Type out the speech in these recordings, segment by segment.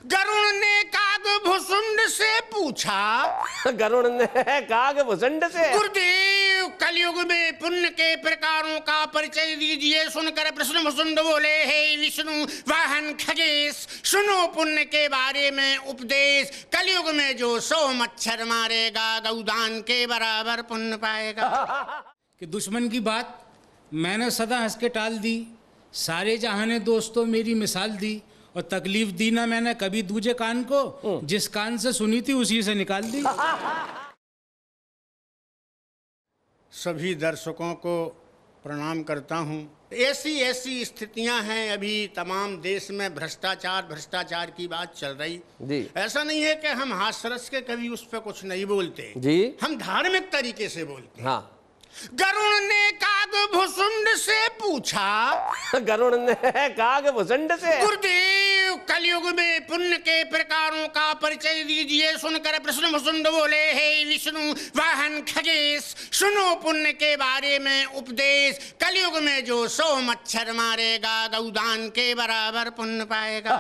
गरुण ने कागभुसुंड से पूछा। गरुड़ ने कागभुसुंड से, गुरुदेव कलयुग में पुण्य के प्रकारों का परिचय दीजिए। सुनकर प्रश्न भुसुंड बोले, हे विष्णु वाहन खगेश, सुनो पुण्य के बारे में उपदेश। कलयुग में जो 100 मच्छर मारेगा गौदान के बराबर पुण्य पाएगा। कि दुश्मन की बात मैंने सदा हंस के टाल दी, सारे जहां ने दोस्तों मेरी मिसाल दी, और तकलीफ दी ना मैंने कभी दूजे कान को, जिस कान से सुनी थी उसी से निकाल दी। सभी दर्शकों को प्रणाम करता हूँ। ऐसी स्थितियां हैं अभी तमाम देश में, भ्रष्टाचार की बात चल रही जी। ऐसा नहीं है कि हम हास्यरस के कभी उस पर कुछ नहीं बोलते जी, हम धार्मिक तरीके से बोलते। हाँ। गरुण ने कागभुसुंड से पूछा। गरुड़ ने कागभुसुंड से, गुरुदेव कलयुग में पुण्य के प्रकारों का परिचय दीजिए। सुनकर प्रश्न भुसुंड बोले, हे विष्णु वाहन खगेश, सुनो पुण्य के बारे में उपदेश। कलयुग में जो 100 मच्छर मारेगा गौदान के बराबर पुण्य पाएगा।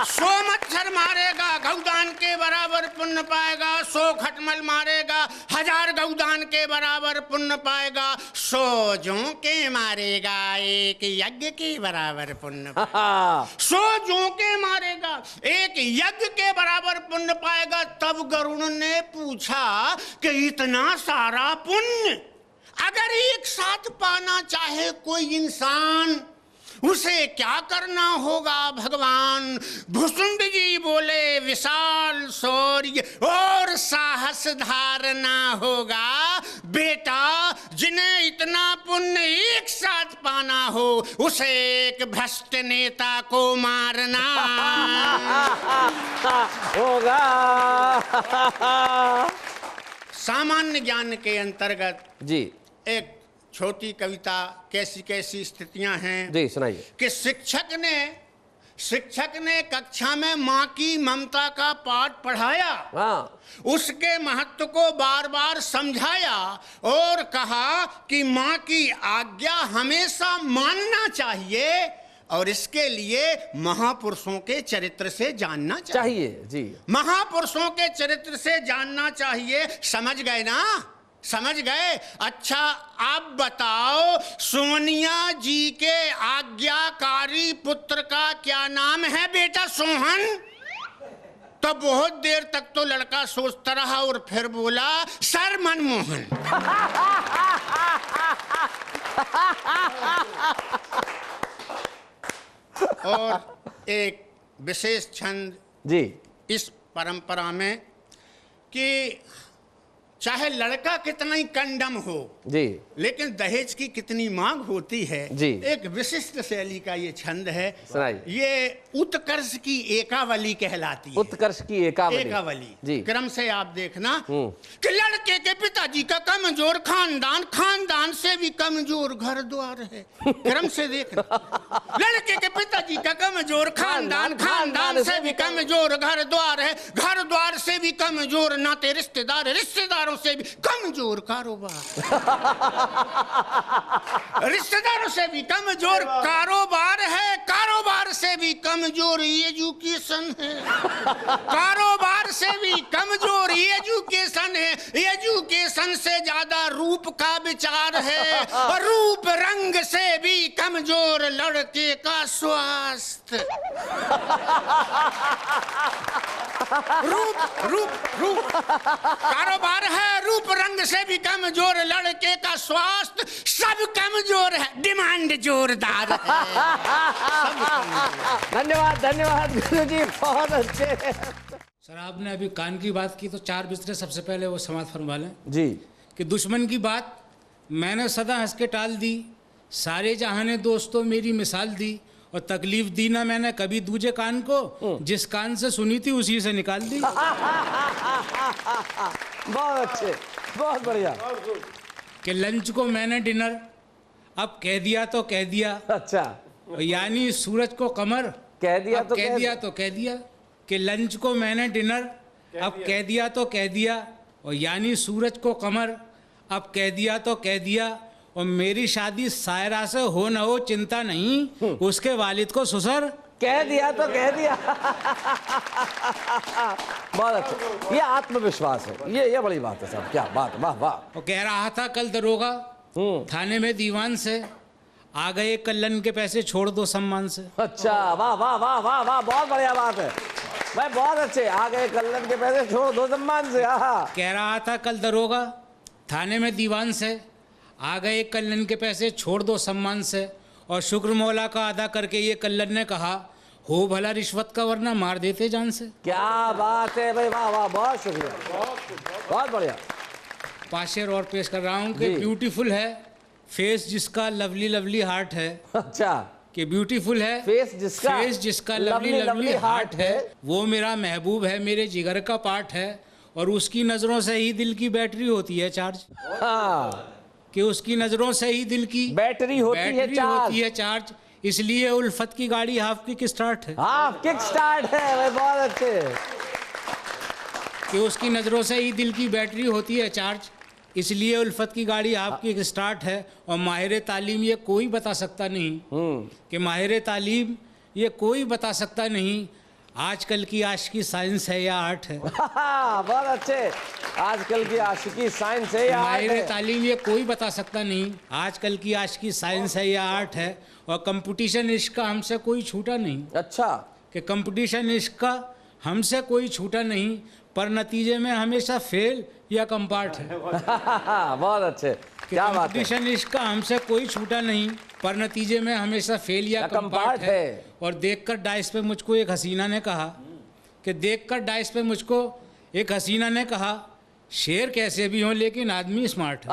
100 मच्छर मारेगा गौदान के बराबर पुण्य पाएगा। 100 खटमल मारेगा 1000 गौदान के बराबर पुण्य पाएगा। 100 जोंके मारेगा 1 यज्ञ के बराबर पुण्य पाएगा। 100 जोंके मारेगा 1 यज्ञ के बराबर पुण्य पाएगा। तब गरुण ने पूछा कि इतना सारा पुण्य अगर एक साथ पाना चाहे कोई इंसान, उसे क्या करना होगा भगवान? भुसुंड जी बोले, विशाल शौर्य और साहस धारना होगा बेटा। जिन्हें इतना पुण्य एक साथ पाना हो, उसे एक भ्रष्ट नेता को मारना होगा। सामान्य ज्ञान के अंतर्गत जी, एक छोटी कविता। कैसी स्थितियां हैं जी, सुनाइए। कि शिक्षक ने कक्षा में माँ की ममता का पाठ पढ़ाया। हाँ। उसके महत्व को बार बार समझाया और कहा कि माँ की आज्ञा हमेशा मानना चाहिए और इसके लिए महापुरुषों के चरित्र से जानना चाहिए। जी, महापुरुषों के चरित्र से जानना चाहिए। समझ गए ना? समझ गए? अच्छा आप बताओ, सोनिया जी के आज्ञाकारी पुत्र का क्या नाम है बेटा? सोहन। तो बहुत देर तक तो लड़का सोचता रहा और फिर बोला, सर मनमोहन। और एक विशेष छंद जी, इस परंपरा में कि चाहे लड़का कितना ही कंडम हो जी, लेकिन दहेज की कितनी मांग होती है जी। एक विशिष्ट शैली का ये छंद है। सुनाइए। ये उत्कर्ष की एकावली कहलाती है। उत्कर्ष की एकावली जी। क्रम से आप देखना कि लड़के के पिताजी का कमजोर खानदान, खानदान से भी कमजोर घर द्वार है। क्रम से देखना। लड़के के पिताजी का कमजोर खानदान, खानदान से भी कमजोर घर द्वार है। घर द्वार से भी कमजोर नाते रिश्तेदार, रिश्तेदारों से भी कमजोर कारोबार। रिश्तेदारों से भी कमजोर कारोबार है। कारोबार से भी कमजोर एजुकेशन है। कारोबार से भी कमजोर एजुकेशन है। एजुकेशन से ज्यादा रूप का विचार है और रूप रंग से भी कमजोर लड़के का स्वास्थ्य। रूप कारोबार है, रूप रंग से भी कमजोर लड़के का स्वास्थ्य। सब कमजोर है, डिमांड जोरदार है। धन्यवाद गुरुजी, बहुत अच्छे। सर आपने अभी कान की बात की तो 4 बिस्तरे सबसे पहले वो समाप्त फरमा लें जी। कि दुश्मन की बात मैंने सदा हंस के टाल दी, सारे जहां ने दोस्तों मेरी मिसाल दी, और तकलीफ दी ना मैंने कभी दूजे कान को, जिस कान से सुनी थी उसी से निकाल दी। बहुत अच्छे, बहुत बढ़िया। कि लंच को मैंने डिनर, अब कह दिया तो कह दिया। अच्छा, यानी सूरज को कमर, कह दिया तो कह दिया तो कह दिया। कि लंच को मैंने डिनर, अब कह दिया तो कह दिया। और यानी सूरज को कमर, अब कह दिया तो कह दिया। और मेरी शादी सायरा से हो न हो चिंता नहीं, उसके वालिद को ससुर कह दिया तो कह दिया। बहुत अच्छा, ये आत्मविश्वास है, ये बड़ी बात है साहब, क्या बात, वाह वाह। और कह रहा था कल दरोगा थाने में दीवान से, आ गए कल्लन के पैसे छोड़ दो सम्मान से। अच्छा, वाह वाह वाह वाह वाह, बहुत बढ़िया बात है भाई, बहुत अच्छे। आ गए कल्लन के पैसे छोड़ दो सम्मान से। कह रहा था कल दरोगा थाने में दीवान से, आ गए कल्लन के पैसे छोड़ दो सम्मान से, और शुक्र मौला का अदा करके ये कल्लन ने कहा, हो भला रिश्वत का वरना मार देते जान से। क्या बात है भाई, वाह वाह, बहुत शुक्रिया, बहुत बढ़िया। 5 शेर और पेश कर रहा हूँ कि ब्यूटीफुल है फेस जिसका लवली लवली हार्ट है। अच्छा, कि ब्यूटीफुल है फेस जिसका लवली लवली हार्ट है, वो मेरा महबूब है, मेरे जिगर का पार्ट है, और उसकी नजरों से ही दिल की बैटरी होती है चार्ज। हाँ, कि उसकी नजरों से ही दिल की बैटरी होती है चार्ज, इसलिए उल्फत की गाड़ी हाफ किक स्टार्ट है। हाफ किक स्टार्ट है भाई, बहुत अच्छे। कि उसकी नजरों से ही दिल की बैटरी होती है चार्ज, इसलिए उल्फत की गाड़ी हाफ किक स्टार्ट है। और माहिर तालीम ये कोई बता सकता नहीं, कि माहिर तालीम ये कोई बता सकता नहीं, आजकल की आशिकी साइंस है या आर्ट है। बहुत अच्छे, आजकल की आशिकी साइंस है या आर्ट है। माहिर तालीम ये कोई बता सकता नहीं, आजकल की आशिकी साइंस है या आर्ट है। और कंपटीशन इश्क का हमसे कोई छूटा नहीं। अच्छा, कि कंपटीशन इश्क का हमसे कोई छूटा नहीं, पर नतीजे में हमेशा फेल या कंपार्ट है। बहुत अच्छे, क्या बात है। कंपटीशन इश्क का हमसे कोई छूटा नहीं, पर नतीजे में हमेशा फेल या कंपार्ट है। और देखकर डाइस पे मुझको एक हसीना ने कहा, कि देखकर डाइस पे मुझको एक हसीना ने कहा, शेर कैसे भी हो लेकिन आदमी स्मार्ट है।